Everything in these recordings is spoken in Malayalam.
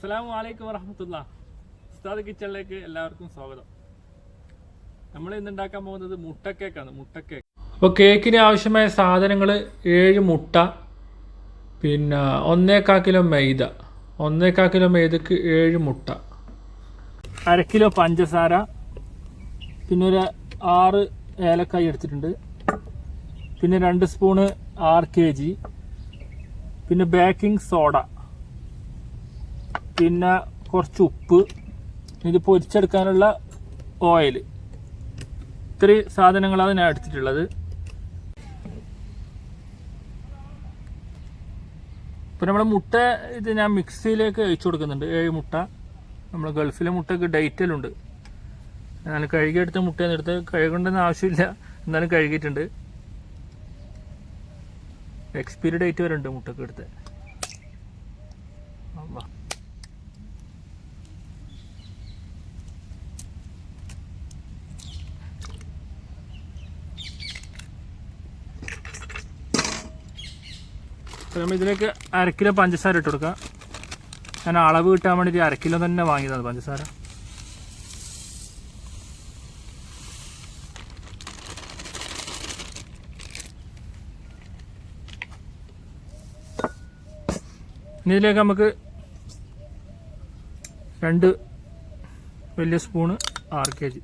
അസ്സലാമു വറഹ്മത്തുള്ളാഹി. ഉസ്താദ് കിച്ചണിലേക്ക് എല്ലാവർക്കും സ്വാഗതം. നമ്മൾ ഇന്ന് ഉണ്ടാക്കാൻ പോകുന്നത് മുട്ട കേക്കാണ്. മുട്ട കേക്ക്. അപ്പോൾ കേക്കിന് ആവശ്യമായ സാധനങ്ങൾ 7 മുട്ട, പിന്നെ 1.25 കിലോ മൈദ. 1.25 കിലോ മൈദക്ക് 7 മുട്ട, 1/2 കിലോ പഞ്ചസാര, പിന്നെ ഒരു 6 ഏലക്കായി എടുത്തിട്ടുണ്ട്, പിന്നെ 2 സ്പൂണ് RKG, പിന്നെ ബേക്കിംഗ് സോഡ, പിന്നെ കുറച്ച് ഉപ്പ്, ഇത് പൊരിച്ചെടുക്കാനുള്ള ഓയിൽ. ഇത്രയും സാധനങ്ങളാണ് ഞാൻ എടുത്തിട്ടുള്ളത്. ഇപ്പം നമ്മൾ മുട്ട ഇത് ഞാൻ മിക്സിയിലേക്ക് ഒഴിച്ചു കൊടുക്കുന്നുണ്ട്. 7 മുട്ട. നമ്മൾ ഗൾഫിലെ മുട്ടയ്ക്ക് ഡേറ്റെല്ലാം ഉണ്ട്. ഞാൻ കഴുകിയെടുത്ത മുട്ടയെന്ന് എടുത്ത് കഴുകേണ്ടെന്ന് ആവശ്യമില്ല, എന്നാലും കഴുകിയിട്ടുണ്ട്. എക്സ്പയറി ഡേറ്റ് വരെ ഉണ്ട് മുട്ടക്ക് എടുത്ത്. അപ്പോൾ നമ്മൾ ഇതിലേക്ക് 1/2 കിലോ പഞ്ചസാര ഇട്ട് കൊടുക്കാം. ഞാൻ അളവ് കിട്ടാൻ വേണ്ടിയിട്ട് 1/2 കിലോ തന്നെ വാങ്ങിയതാണ് പഞ്ചസാര. ഇനി ഇതിലേക്ക് നമുക്ക് 2 വലിയ സ്പൂണ് RKG,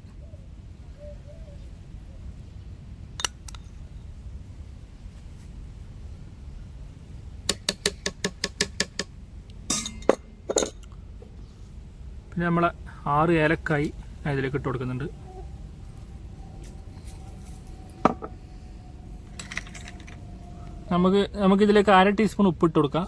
പിന്നെ നമ്മളെ 6 ഏലക്കായി ഞാൻ ഇതിലേക്ക് ഇട്ട് കൊടുക്കുന്നുണ്ട്. നമുക്കിതിലേക്ക് 1/2 ടീസ്പൂൺ ഉപ്പ് ഇട്ട് കൊടുക്കാം.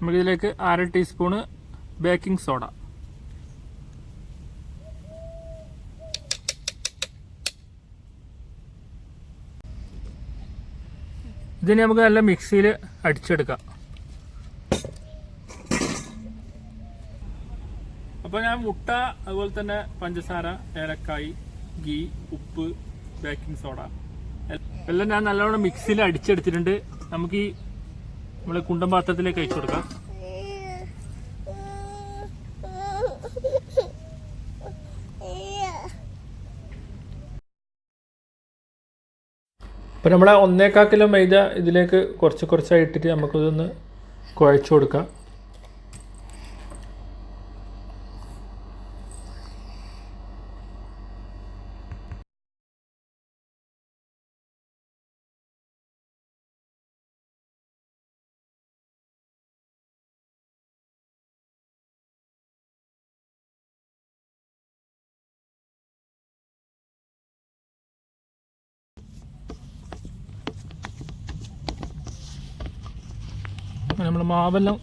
നമുക്കിതിലേക്ക് 1/2 ടീസ്പൂണ് ബേക്കിംഗ് സോഡ, ഇതിനെ നമുക്ക് നല്ല മിക്സിയിൽ അടിച്ചെടുക്കാം. അപ്പോൾ ഞാൻ മുട്ട, അതുപോലെ തന്നെ പഞ്ചസാര, ഏലക്കായി, ഗീ, ഉപ്പ്, ബേക്കിംഗ് സോഡ എല്ലാം ഞാൻ നല്ലോണം മിക്സിയിൽ അടിച്ചെടുത്തിട്ടുണ്ട്. നമുക്ക് ഈ നമ്മൾ കുണ്ടൻ പാത്രത്തിലേക്ക് അയച്ചു കൊടുക്കാം. അപ്പോൾ നമ്മളെ 1.25 കിലോ മൈദ ഇതിലേക്ക് കുറച്ചായി ഇട്ടിട്ട് നമുക്കിതൊന്ന് കുഴച്ച് കൊടുക്കാം. നമ്മൾ മാവെല്ലാം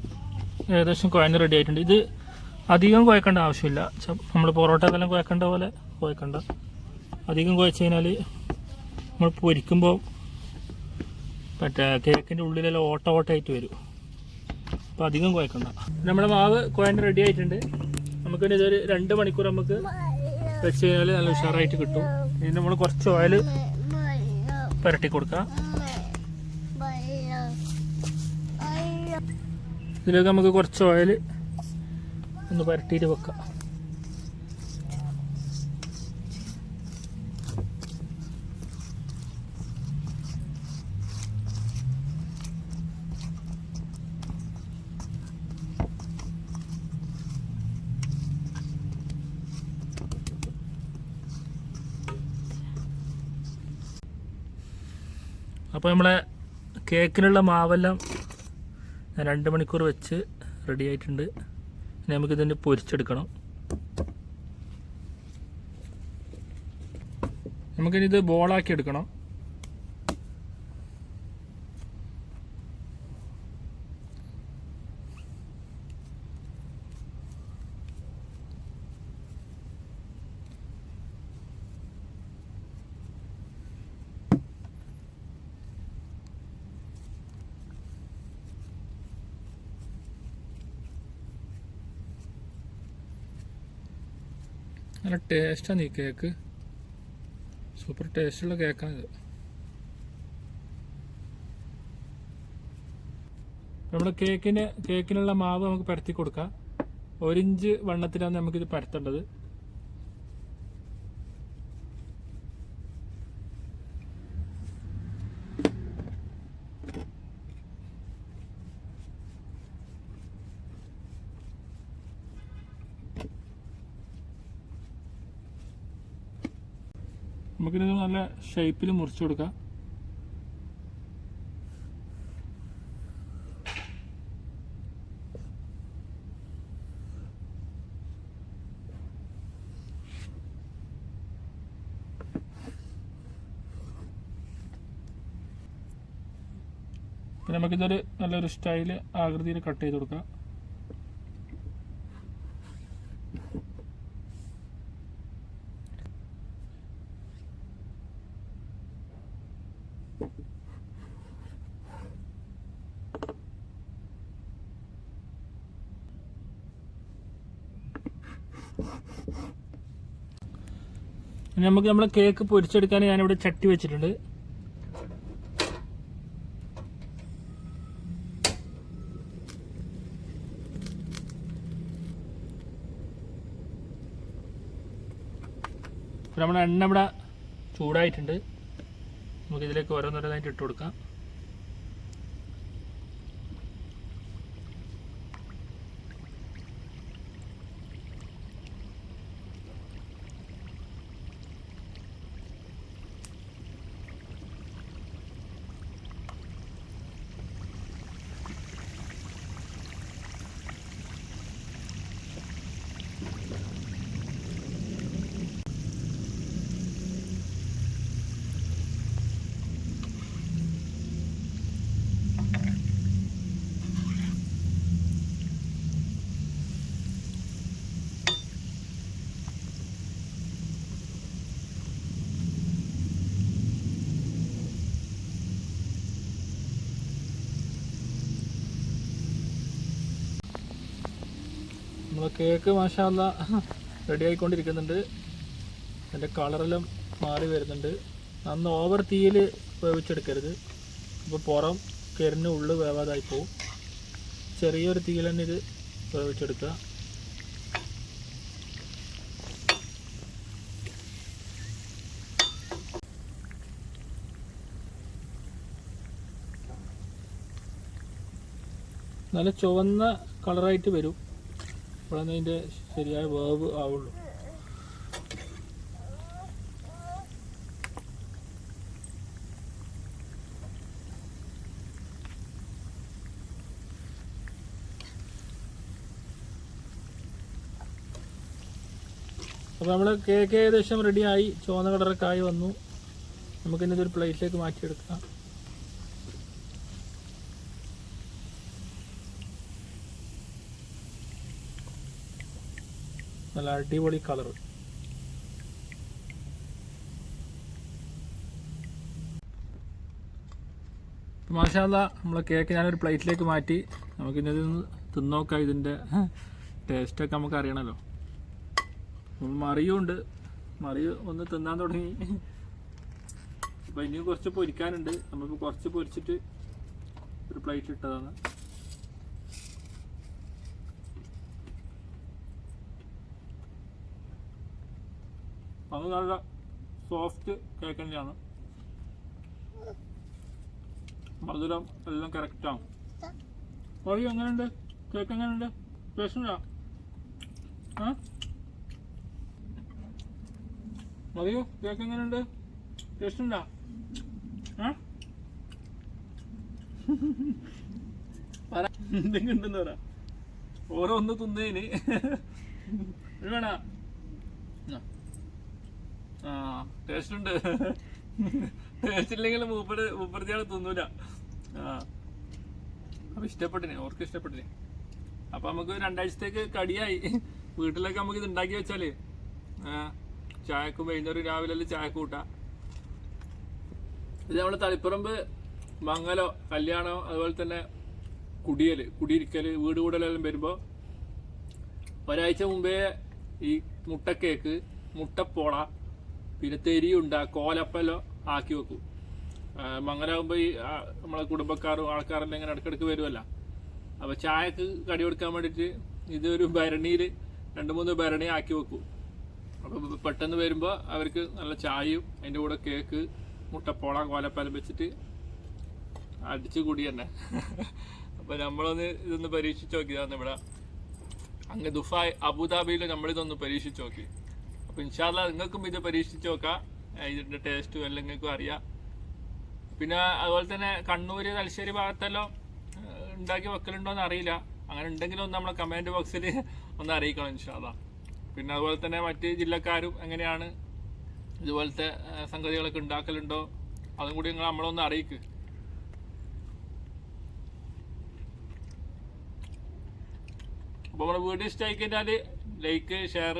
ഏകദേശം കുഴഞ്ഞ് റെഡി ആയിട്ടുണ്ട്. ഇത് അധികം കുഴക്കേണ്ട ആവശ്യമില്ല. നമ്മൾ പൊറോട്ടക്കെല്ലാം കുഴക്കേണ്ട പോലെ കുഴക്കണ്ട. അധികം കുഴച്ച് കഴിഞ്ഞാൽ നമ്മൾ പൊരിക്കുമ്പോൾ മറ്റേ കേക്കിൻ്റെ ഉള്ളിലെല്ലാം ഓട്ടമായിട്ട് വരും. അപ്പോൾ അധികം കുഴക്കണ്ട. നമ്മുടെ മാവ് കുഴഞ്ഞ് റെഡി ആയിട്ടുണ്ട്. നമുക്കിനി ഇതൊരു 2 മണിക്കൂർ നമുക്ക് വെച്ച് കഴിഞ്ഞാൽ നല്ല ഉഷാറായിട്ട് കിട്ടും. ഇനി നമ്മൾ കുറച്ച് ഓയിൽ പുരട്ടി കൊടുക്കാം. ഇതിലേക്ക് നമുക്ക് കുറച്ച് ഓയിൽ ഒന്ന് പുരട്ടിയിട്ട് വെക്കാം. അപ്പോൾ നമ്മളെ കേക്കിനുള്ള മാവെല്ലാം 2 മണിക്കൂർ വെച്ച് റെഡി ആയിട്ടുണ്ട്. ഇനി നമുക്കിതിൻ്റെ പൊരിച്ചെടുക്കണം. നമുക്കിനി ഇത് ബോളാക്കി എടുക്കണം. നല്ല ടേസ്റ്റാണ് ഈ കേക്ക്. സൂപ്പർ ടേസ്റ്റുള്ള കേക്കാണിത്. നമ്മുടെ കേക്കിനുള്ള മാവ് നമുക്ക് പരത്തി കൊടുക്കാം. 1 ഇഞ്ച് വണ്ണത്തിലാണ് നമുക്കിത് പരത്തേണ്ടത്. നമുക്കിത് നല്ല ഷേപ്പിൽ മുറിച്ചു കൊടുക്കാം. പിന്നെ നമുക്കിതൊരു നല്ലൊരു സ്റ്റൈല് ആകൃതിയിൽ കട്ട് ചെയ്ത് കൊടുക്കാം. നമുക്ക് നമ്മുടെ കേക്ക് പൊരിച്ചെടുക്കാൻ ഞാനിവിടെ ചട്ടി വെച്ചിട്ടുണ്ട്. നമ്മുടെ എണ്ണ ഇവിടെ ചൂടായിട്ടുണ്ട്. നമുക്കിതിലേക്ക് ഓരോന്നോരോന്നായിട്ട് ഇട്ട് കൊടുക്കാം. നമ്മളെ കേക്ക് മാഷാ അല്ലാഹ് റെഡി ആയിക്കൊണ്ടിരിക്കുന്നുണ്ട്. അതിൻ്റെ കളറെല്ലാം മാറി വരുന്നുണ്ട്. നന്ന് ഓവർ തീയിൽ വേവിച്ചെടുക്കരുത്. അപ്പോൾ പുറം കരിഞ്ഞ് ഉള്ളു വേവാതായി പോവും. ചെറിയൊരു തീയിൽ തന്നെ ഇത് വേവിച്ചെടുക്കുക. നല്ല ചുവന്ന കളറായിട്ട് വരും. അപ്പോഴാണ് അതിൻ്റെ ശരിയായ വേവ് ആവുള്ളൂ. അപ്പോൾ നമ്മൾ കേക്ക് ഏകദേശം റെഡിയായി. ചുവന്ന കളറൊക്കെ ആയി വന്നു. നമുക്കിനി ഇതൊരു പ്ലേറ്റിലേക്ക് മാറ്റിയെടുക്കാം. നല്ല അടിപൊളി കളർ. മാഷാ അല്ലാഹ് നമ്മളെ കേക്ക് ഞാനൊരു പ്ലേറ്റിലേക്ക് മാറ്റി. നമുക്കിന്നത് തിന്നോക്കാം. ഇതിൻ്റെ ടേസ്റ്റൊക്കെ നമുക്ക് അറിയണമല്ലോ. മറിയുണ്ട്. മറിയ ഒന്ന് തിന്നാൻ തുടങ്ങി. അപ്പം ഇനിയും കുറച്ച് പൊരിക്കാനുണ്ട്. നമുക്ക് കുറച്ച് പൊരിച്ചിട്ട് ഒരു പ്ലേറ്റ് ഇട്ടതാണ്. അത് നല്ല സോഫ്റ്റ് കേക്ക് തന്നെയാണ്. മധുരം എല്ലാം കറക്റ്റാണ്. പറയൂ, എങ്ങനെയുണ്ട് കേക്ക്? എങ്ങനെയുണ്ട്? ടേസ്റ്റുണ്ടോ? പറയൂ, കേക്ക് എങ്ങനെയുണ്ട്? ടേസ്റ്റുണ്ടോ? പറ, എന്തെങ്കിലും ഉണ്ടെന്ന് പറ. ഓരോ ഒന്ന് തിന്നേന് വേണ. ടേസ്റ്റ് ഉണ്ട്. ടേസ്റ്റ് ഇല്ലെങ്കിൽ മൂപ്പർത്തിയാൾ തിന്നൂല. അപ്പൊ ഇഷ്ടപ്പെട്ടിനെ, ഓർക്ക് ഇഷ്ടപ്പെട്ടിനെ. അപ്പൊ നമുക്ക് 2 ആഴ്ചത്തേക്ക് കടിയായി. വീട്ടിലൊക്കെ നമുക്ക് ഇത് ഉണ്ടാക്കി വെച്ചാല് ചായക്ക് വൈകുന്നേരം രാവിലെ ചായക്ക് കൂട്ടാം. ഇത് നമ്മള് തളിപ്പറമ്പ് മംഗലോ കല്യാണോ അതുപോലെ തന്നെ കുടിയിരിക്കല് വീട് കൂടലെല്ലാം വരുമ്പോ ഒരാഴ്ച മുമ്പേ ഈ മുട്ടക്കേക്ക് മുട്ടപ്പോള, പിന്നെ തെരിയുണ്ട, കോലപ്പല്ലോ ആക്കി വെക്കും. മംഗലാകുമ്പോൾ ഈ നമ്മളെ കുടുംബക്കാരും ആൾക്കാരെല്ലാം ഇങ്ങനെ ഇടയ്ക്കിടയ്ക്ക് വരുമല്ലോ. അപ്പോൾ ചായക്ക് കടി കൊടുക്കാൻ വേണ്ടിയിട്ട് ഇതൊരു ഭരണിയിൽ 2-3 ഭരണി ആക്കി വെക്കും. അപ്പോൾ പെട്ടെന്ന് വരുമ്പോൾ അവർക്ക് നല്ല ചായയും അതിൻ്റെ കൂടെ കേക്ക്, മുട്ടപ്പോള, കോലപ്പലം വെച്ചിട്ട് അടിച്ചു കൂടി തന്നെ. അപ്പോൾ നമ്മളൊന്ന് ഇതൊന്ന് പരീക്ഷിച്ച് നോക്കിയതാണ് ഇവിടെ അങ്ങ് ദുബായ് അബുദാബിയിൽ നമ്മളിതൊന്ന് പരീക്ഷിച്ച് നോക്കി. അപ്പോൾ ഇൻഷാ അല്ലാഹ് നിങ്ങൾക്കും ഇത് പരീക്ഷിച്ച് നോക്കാം. ഇതിൻ്റെ ടേസ്റ്റും എല്ലാം നിങ്ങൾക്കും അറിയാം. പിന്നെ അതുപോലെ തന്നെ കണ്ണൂർ, തലശ്ശേരി ഭാഗത്തെല്ലാം ഉണ്ടാക്കി വെക്കലുണ്ടോയെന്ന് അറിയില്ല. അങ്ങനെ ഉണ്ടെങ്കിലും ഒന്ന് നമ്മളെ കമൻറ്റ് ബോക്സിൽ ഒന്ന് അറിയിക്കണം ഇൻഷാ അല്ലാഹ്. പിന്നെ അതുപോലെ തന്നെ മറ്റ് ജില്ലക്കാരും എങ്ങനെയാണ് ഇതുപോലത്തെ സംഗതികളൊക്കെ ഉണ്ടാക്കലുണ്ടോ അതും കൂടി നിങ്ങൾ നമ്മളൊന്ന് അറിയിക്ക്. അപ്പോൾ നമ്മുടെ വീഡിയോ ഇഷ്ടമായി കഴിഞ്ഞാൽ ലൈക്ക്, ഷെയർ,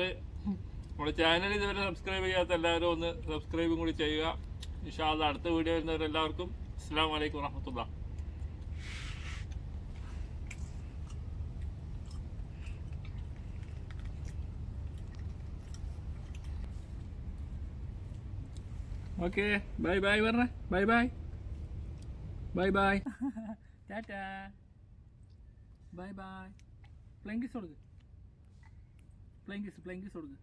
നമ്മുടെ ചാനൽ ഇതുവരെ സബ്സ്ക്രൈബ് ചെയ്യാത്ത എല്ലാവരും ഒന്ന് സബ്സ്ക്രൈബും കൂടി ചെയ്യുക. ഇൻഷാ അല്ലാഹ് അടുത്ത വീഡിയോ വരുന്നവരെല്ലാവർക്കും അസ്സലാമു അലൈക്കും വറഹ്മത്തുള്ളാഹി. ഓക്കെ, ബൈ ബൈ പറഞ്ഞ, bye bye, bye bye, tata, bye bye. Flying kiss കൊടുക്ക്, പ്ലെയിൻ കിസ് കൊടുക്ക്.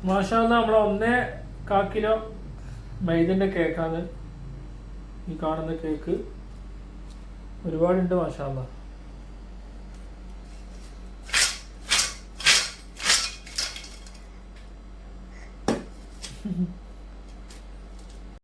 മാഷാ അല്ലാഹ് നമ്മളെ 1.25 കിലോ മൈദൻ്റെ കേക്കാണ് ഈ കാണുന്ന കേക്ക്. ഒരുപാടുണ്ട് മാഷാ അല്ലാഹ്.